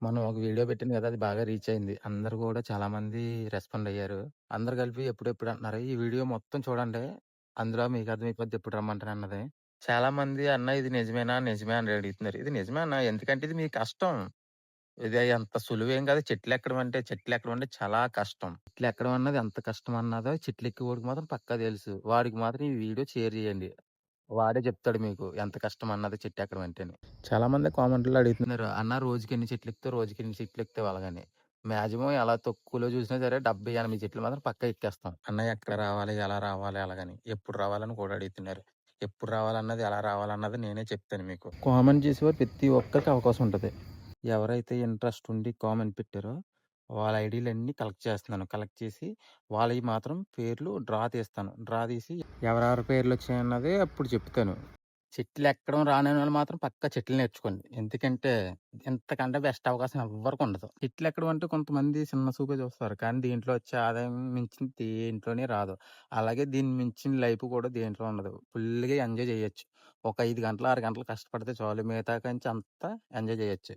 మనం ఒక వీడియో పెట్టాను కదా! అది బాగా రీచ్ అయింది. అందరూ గూడా చాలామంది రెస్పాండ్ అయ్యారు. అందరూ కలిపి ఎప్పుడెప్పుడు అంటున్నారు. ఈ వీడియో మొత్తం చూడండి. అందులో మీకు అర్థమైపోద్ది ఎప్పుడు రమ్మంటానన్నది. చాలామంది "అన్న ఇది నిజమేనా? నిజమే" అని అడుగుతున్నారు. ఇది నిజమే అన్న. ఎందుకంటే ఇది మీ కష్టం. ఇది అంత సులువేం కాదు. చెట్లెక్కడం అంటే చాలా కష్టం. చెట్లెక్కడం అన్నది ఎంత కష్టం అన్నదో చెట్లెక్కేవాడికి మాత్రం పక్కా తెలుసు. వాడికి మాత్రం ఈ వీడియో షేర్ చేయండి. వాడే చెప్తాడు మీకు ఎంత కష్టం అన్నది చెట్టెక్కడం అంటేని. చాలామంది కామెంట్‌లో అడుగుతున్నారు. "అన్న రోజుకెన్ని చెట్లెక్కుతావు? రోజుకెన్ని చెట్లెక్కుతావు?" అలాగని. మాక్సిమం ఎలా తక్కువలో చూసినా సరే 70, 80 చెట్లు మాత్రం పక్కా ఎక్కేస్తాం. "అన్న ఎక్కడ రావాలి? ఎలా రావాలి?" అలాగని. ఎప్పుడు రావాలని కూడా అడుగుతున్నారు. ఎప్పుడు రావాలన్నది, ఎలా రావాలన్నది నేనే చెప్తాను మీకు. కామెంట్ చేసేవారు ప్రతి ఒక్కరికి అవకాశం ఉంటది. ఎవరైతే ఇంట్రెస్ట్ ఉండి కామెంట్ పెట్టారో వాళ్ళ ఐడీలన్నీ కలెక్ట్ చేస్తున్నాను. కలెక్ట్ చేసి వాళ్ళయి మాత్రం పేర్లు డ్రా తీస్తాను. డ్రా తీసి ఎవరెవరి పేర్లొచ్చాయన్నది అప్పుడు చెప్తాను. చెట్లెక్కడం రానోళ్ళు మాత్రం పక్కా చెట్లు నేర్చుకోండి. ఎందుకంటే ఇంతకంటే బెస్ట్ అవకాశం ఎవ్వరికుండదు. చెట్లెక్కడం అంటే కొంతమంది చిన్న చూపే చూస్తారు. కానీ దీంట్లో వచ్చే ఆదాయం మించింది దేంట్లోని రాదు. అలాగే దీన్ని మించిన లైఫ్ కూడా దేంట్లో ఉండదు. ఫుల్‌గా ఎంజాయ్ చేయొచ్చు. ఒక 5 గంటలు, 6 గంటలు కష్టపడితే చాలు. మిగతా కంచి అంతా ఎంజాయ్ చేయొచ్చు.